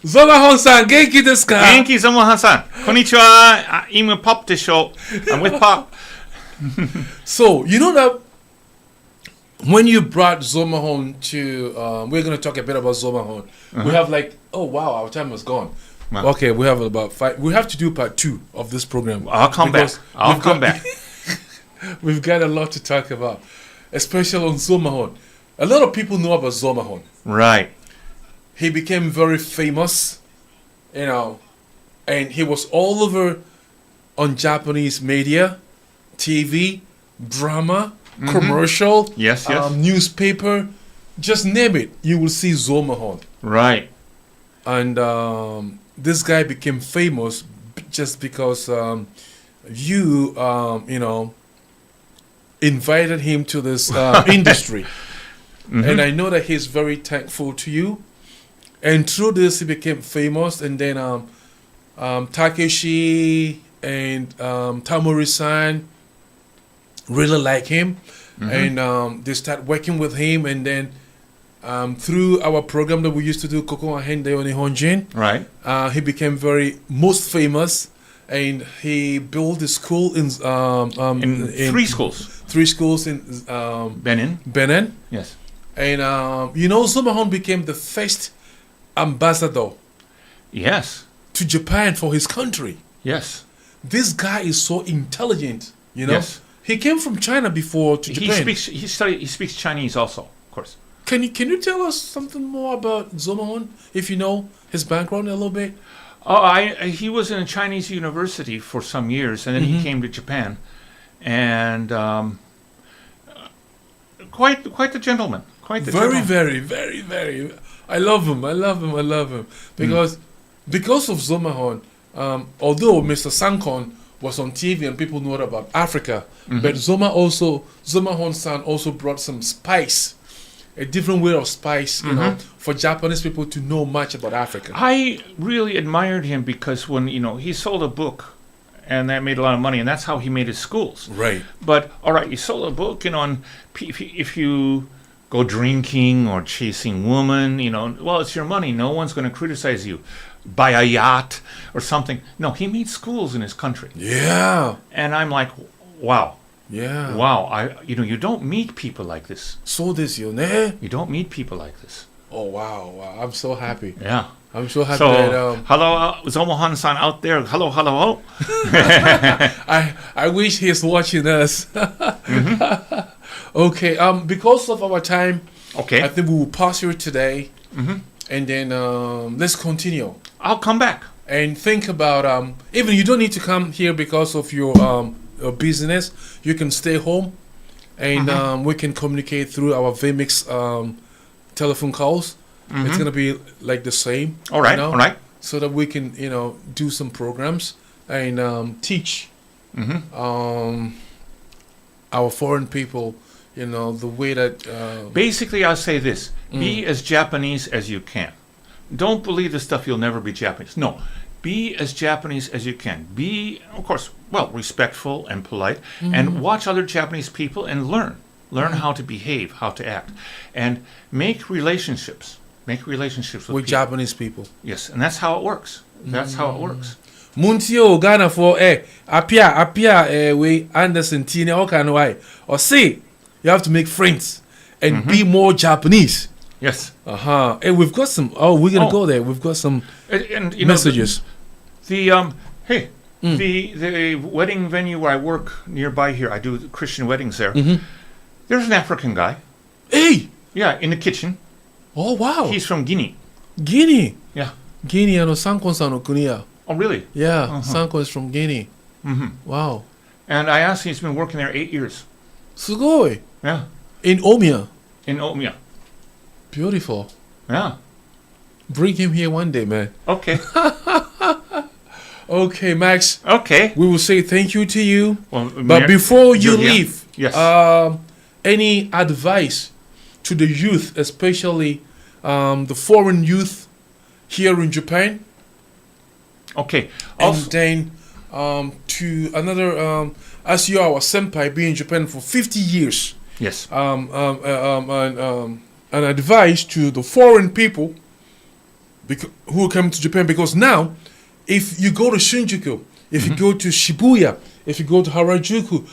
Zomahon-san, genki desu ka? Genki Zomohan-san. Konnichiwa. I'm with Pop this show. I'm with Pop. So, you know that when you brought Zomahon to, we're going to talk a bit about Zomahon. We have oh wow, our time was gone. Wow. Okay, we have about 5. We have to do part 2 of this program. I'll come back. because I'll come back. We've got a lot to talk about, especially on Zomahon. A lot of people know about Zomahon. Right. He became very famous, and he was all over on Japanese media, TV, drama, commercial, Yes, yes. newspaper, just name it. You will see Zomahon. Right. And this guy became famous just because you invited him to this industry. And I know that he's very thankful to you. And through this, he became famous. And then Takeshi and Tamori-san really like him. And they start working with him. And then through our program that we used to do, Koko wa Hende o Nihonjin, Right. he became most famous. And he built a school in 3 schools. 3 schools in Benin. Benin. Yes. And Zomahon became the first ambassador Yes. to Japan for his country. Yes. This guy is so intelligent, Yes. He came from China before to Japan. He speaks Chinese also, of course. Can you tell us something more about Zomahon, if you know his background a little bit? Oh, he was in a Chinese university for some years, and then he came to Japan, and quite the gentleman. Quite the Very, gentleman. very, very, very. I love him. Because of Zomahon, although Mr. Sankon was on TV and people know about Africa, but Zoma Hon-san also brought some spice, a different way of spice, you know, for Japanese people to know much about Africa. I really admired him because when, he sold a book and that made a lot of money, and that's how he made his schools. Right. But, all right, you sold a book, and if you go drinking or chasing women, well, it's your money. No one's going to criticize you. Buy a yacht or something. No, he made schools in his country. Yeah. And I'm like, wow. Yeah. Wow. You don't meet people like this. So this, ne? You don't meet people like this. Oh, wow. Wow. I'm so happy. Yeah. I'm so happy So, that... hello, Zomo-han-san out there. Hello, hello. I wish he's watching us. Okay, because of our time, Okay. I think we will pause here today, and then let's continue. I'll come back. And think about, even you don't need to come here because of your business. You can stay home, and we can communicate through our VMix telephone calls. It's going to be like the same. All right, all right. So that we can, do some programs and teach our foreign people, the way that... Basically, I'll say this. Be as Japanese as you can. Don't believe the stuff you'll never be Japanese. No. Be as Japanese as you can. Be, of course, respectful and polite. And watch other Japanese people and learn. Learn how to behave, how to act. And make relationships. Make relationships with people. Japanese people. Yes, and that's how it works. That's how it works. Muntio Ghana for apia we Anderson Tina Okanwai. Or say you have to make friends and be more Japanese. Yes. Hey, we've got some. Oh, we're gonna go there. We've got some messages. The wedding venue where I work nearby here, I do Christian weddings there. There's an African guy. Hey. Yeah, in the kitchen. Oh wow. He's from Guinea. Guinea. Yeah. Guinea, Sankon-san no kuni ya. Oh really? Yeah. Sankon is from Guinea. Wow. And I asked him, he's been working there 8 years. Sugoi. Yeah. In Omiya. In Omiya. Beautiful. Yeah. Bring him here one day, man. Okay. Okay, Max. Okay. We will say thank you to you. Well, but before you leave, yes. Any advice to the youth, especially the foreign youth here in Japan? Okay. And then to another, as you are a senpai, being in Japan for 50 years. Yes. An advice to the foreign people who come to Japan, because now, if you go to Shinjuku, if you go to Shibuya, if you go to Harajuku,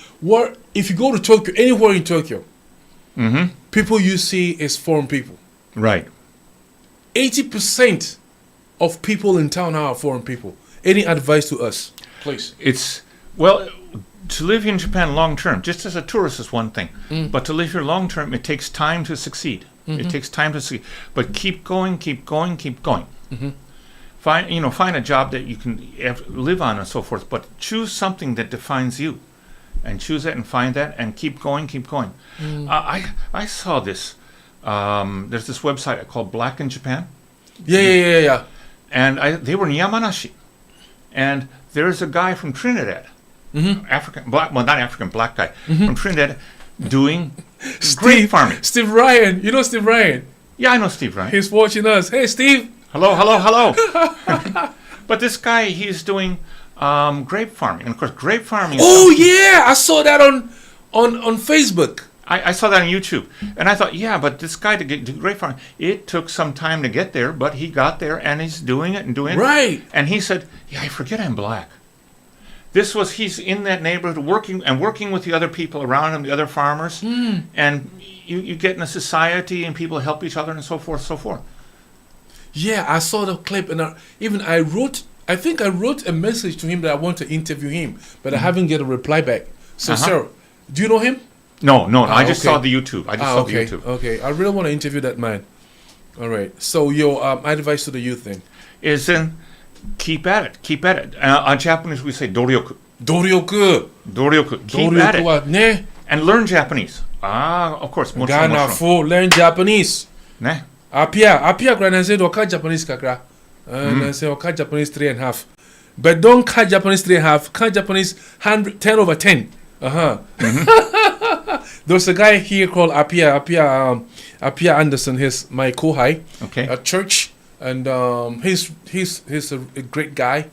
if you go to Tokyo, anywhere in Tokyo, people you see is foreign people. Right. 80% of people in town now are foreign people. Any advice to us, please? To live in Japan long term, just as a tourist is one thing, but to live here long term, it takes time to succeed. It takes time to succeed. But keep going, keep going, keep going. Find a job that you can live on and so forth, but choose something that defines you. And choose that and find that and keep going, keep going. I saw this. There's this website called Black in Japan. Yeah. And they were in Yamanashi. And there's a guy from Trinidad. Black guy from Trinidad doing grape farming. Steve Ryan. You know Steve Ryan? Yeah, I know Steve Ryan. He's watching us. Hey, Steve. Hello. But this guy, he's doing grape farming. And of course, grape farming... I saw that on Facebook. I saw that on YouTube. And I thought, but this guy to do grape farming, it took some time to get there, but he got there and he's doing it and doing it. Right. And he said, I forget I'm black. He's in that neighborhood working with the other people around him, the other farmers. And you get in a society and people help each other and so forth. Yeah, I saw the clip and I wrote a message to him that I want to interview him, but I haven't get a reply back. So, sir, do you know him? No, I just saw the YouTube. Okay, I really want to interview that man. All right. So your advice to the youth thing is keep at it. On Japanese we say doryoku. Doryoku. Keep at it. And learn Japanese. Of course. Ghana for learn Japanese. Ne. Apia grana say do Japanese kakra. And I say Japanese 3.5. But don't cut Japanese 3.5. Cut Japanese 10 over 10. There's a guy here called Apia Anderson. He's my kohai at church, and he's a great guy.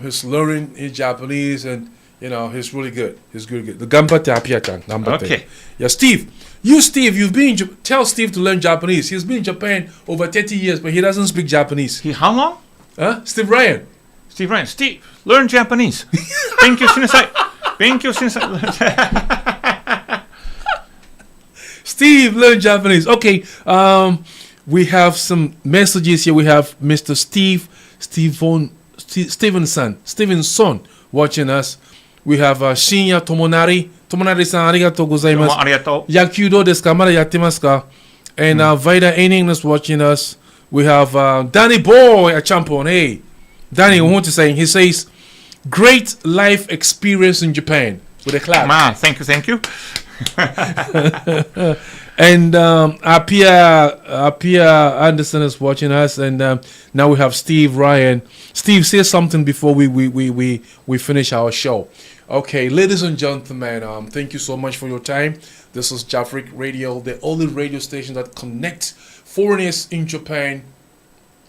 He's learning his Japanese, and he's really good. He's good. The Gambate Apia-chan. Okay. Yeah, Steve. You've been tell Steve to learn Japanese. He's been in Japan over 30 years, but he doesn't speak Japanese. How long? Steve Ryan. Steve, learn Japanese. Benkyo shinasai. Steve, learn Japanese. Okay. We have some messages here. We have Mr. Stevenson watching us. We have Shinya Tomonari. Tomonari-san, arigatou gozaimasu. Arigatou. Yakyū do desu ka? Mada yattemasu ka? And Vida Aining is watching us. We have Danny Boy at Champon. Hey, Danny, what to say? He says, great life experience in Japan. With a clap. Thank you. And Apia Anderson is watching us, and now we have Steve Ryan. Steve, say something before we finish our show. Okay, ladies and gentlemen, thank you so much for your time. This is Jafric Radio, the only radio station that connects foreigners in Japan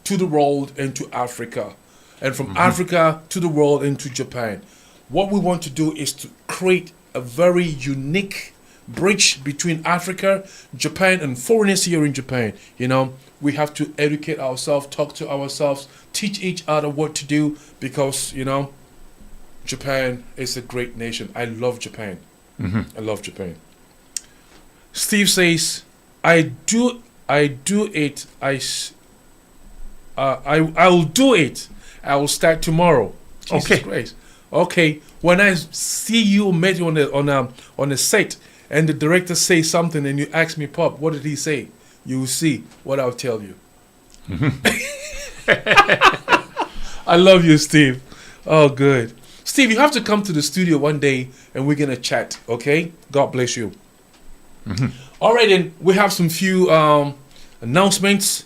to the world and to Africa, and from Africa to the world and to Japan. What we want to do is to create a very unique bridge between Africa, Japan, and foreigners here in Japan. We have to educate ourselves, talk to ourselves, teach each other what to do, because Japan is a great nation. I love Japan. I love Japan. Steve says, I will do it. I will start tomorrow. Jesus Christ. Okay. When I see you met you on a set, and the director says something, and you ask me, Pop, what did he say? You will see what I'll tell you. I love you, Steve. Oh, good. Steve, you have to come to the studio one day, and we're going to chat, okay? God bless you. All right, then. We have some few announcements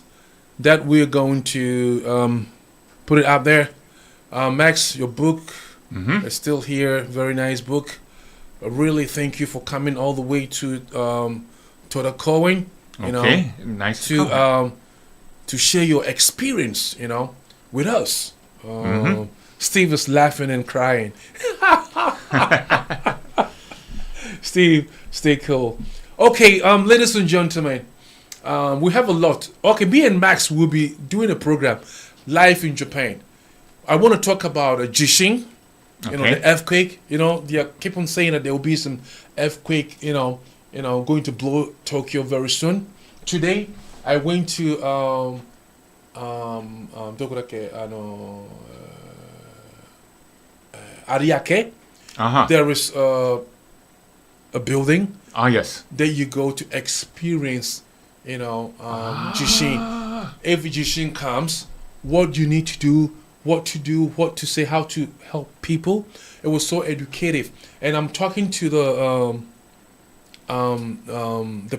that we're going to put it out there. Max, your book is still here. Very nice book. Really thank you for coming all the way to the Cohen, nice to share your experience, with us. Steve is laughing and crying. Steve, stay cool. Okay, ladies and gentlemen, we have a lot. Okay, me and Max will be doing a program live in Japan. I want to talk about Jishin. The earthquake. They keep on saying that there will be some earthquake. Going to blow Tokyo very soon. Today, I went to Ariake. There is a building. Yes. That you go to experience. Jishin. Every Jishin comes, what you need to do. What to do, what to say, how to help people. It was so educative, and I'm talking to the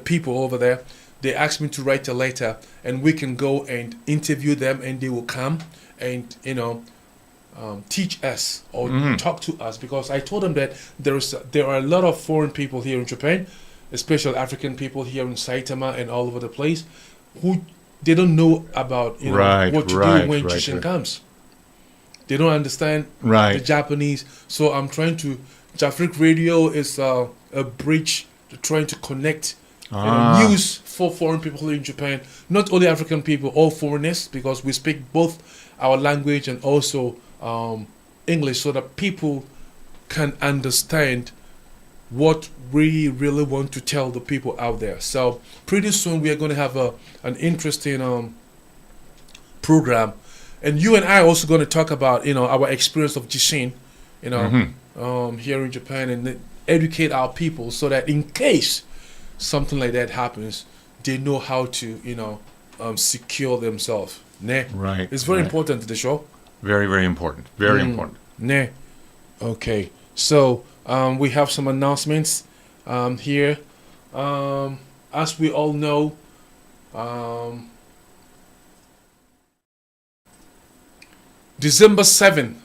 people over there. They asked me to write a letter, and we can go and interview them, and they will come and teach us or talk to us, because I told them that there are a lot of foreign people here in Japan, especially African people here in Saitama and all over the place, who they don't know about what to do when Jishin comes. They don't understand the Japanese. So I'm trying to... Jafric Radio is a bridge to trying to connect news for foreign people in Japan. Not only African people, all foreigners, because we speak both our language and also English, so that people can understand what we really want to tell the people out there. So pretty soon we are going to have an interesting program. And you and I are also going to talk about, our experience of Jishin, here in Japan, and educate our people so that in case something like that happens, they know how to, secure themselves. Ne? Right. It's very important to the show. Very, very important. Very important. Ne? Okay. So we have some announcements here. As we all know, December 7th,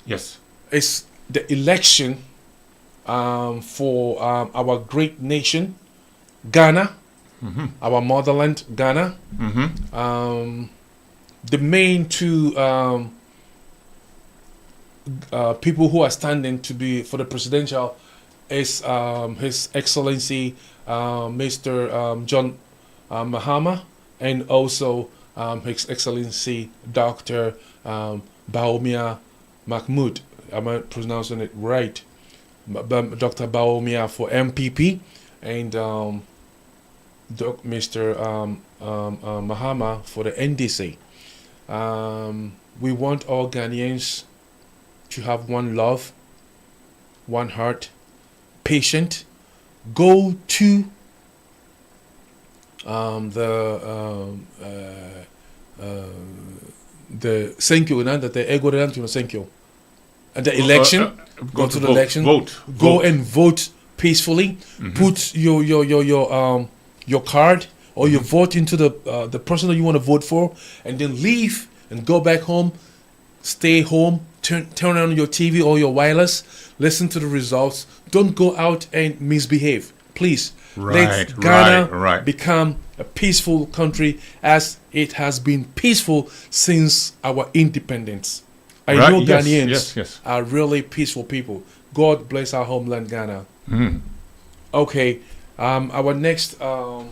Yes. It's the election for our great nation, Ghana, our motherland, Ghana. The main two people who are standing to be for the presidential is His Excellency Mr. John Mahama, and also His Excellency Dr. Baumia Mahmoud. Am I pronouncing it right? Dr. Baumia for MPP, and Mr. Mahama for the NDC. We want all Ghanaians to have one love, one heart, patient. Go to the Senkyo, that the ego Senkyo, and the election. Go to the vote. election. Go and vote peacefully. Put your card or your vote into the person that you want to vote for, and then leave and go back home. Stay home. Turn on your TV or your wireless. Listen to the results. Don't go out and misbehave, please. Let Ghana become a peaceful country, as it has been peaceful since our independence. I know Ghanaians are really peaceful people. God bless our homeland, Ghana. Okay, our next how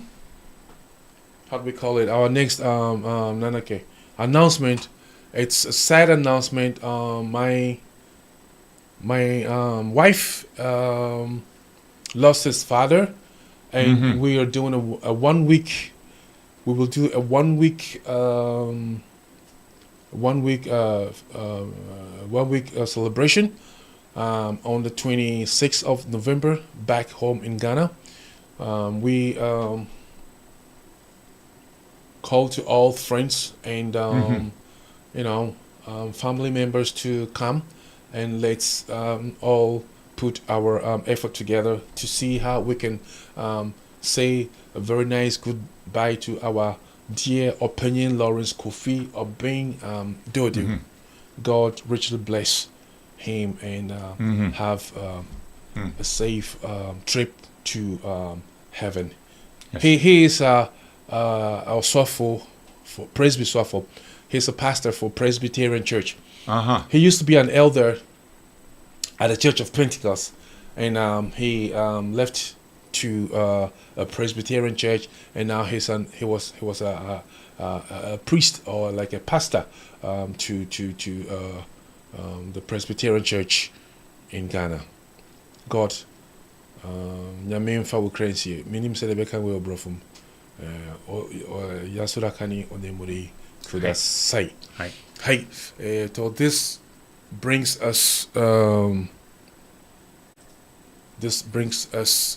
do we call it? Our next announcement. It's a sad announcement. My wife lost his father, and we are doing a 1 week. We will do a 1 week celebration on the 26th of November back home in Ghana. We call to all friends and family members to come, and let's all put our effort together to see how we can say a very nice goodbye to our dear Opinion Lawrence Kofi Obeng Dodu. God richly bless him and have a safe trip to heaven. Yes. He is our Swafo for Presby Swafo. He's a pastor for Presbyterian Church. He used to be an elder at the Church of Pentecost, and he left to a Presbyterian church, and now he was a priest or like a pastor to the Presbyterian Church in Ghana. God, nyame mfa wo kransie minim se lebeka we obrofum yasura kani onemuri to that site. Hi. So this brings us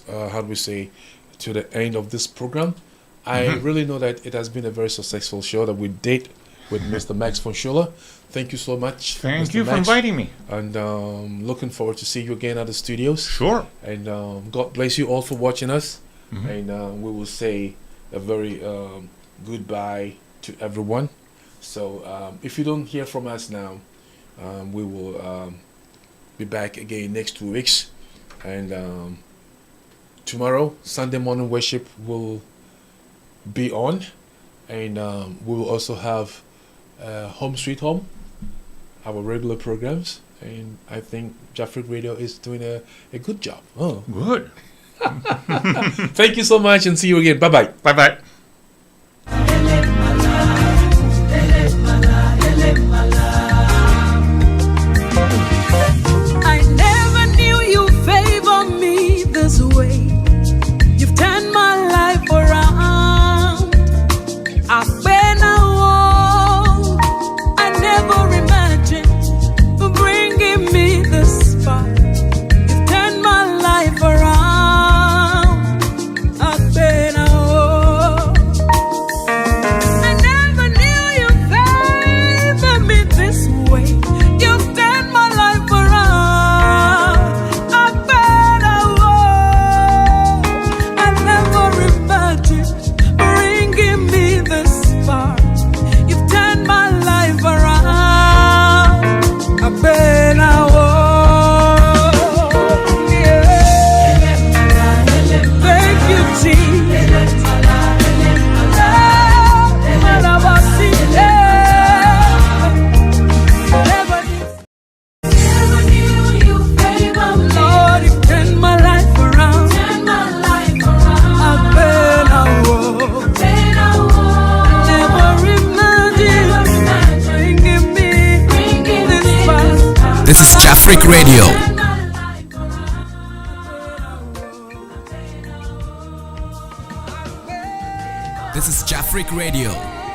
how do we say, to the end of this program. I really know that it has been a very successful show that we did with Mr.Max von Schuler. Thank you so much. Thank you for inviting me. And looking forward to see you again at the studios. Sure. And God bless you all for watching us. And we will say a very goodbye to everyone. So if you don't hear from us now, we will be back again next 2 weeks. And tomorrow, Sunday morning worship will be on. And we will also have Home Sweet Home, our regular programs. And I think Jaffrick Radio is doing a good job. Oh, good. Thank you so much, and see you again. Bye-bye. Bye-bye. I never knew you favor me this way. You've turned my life around. I've been alone. I never imagined bringing me this far. You've turned my life around. I've been alone. Freak Radio. This is Freak Radio.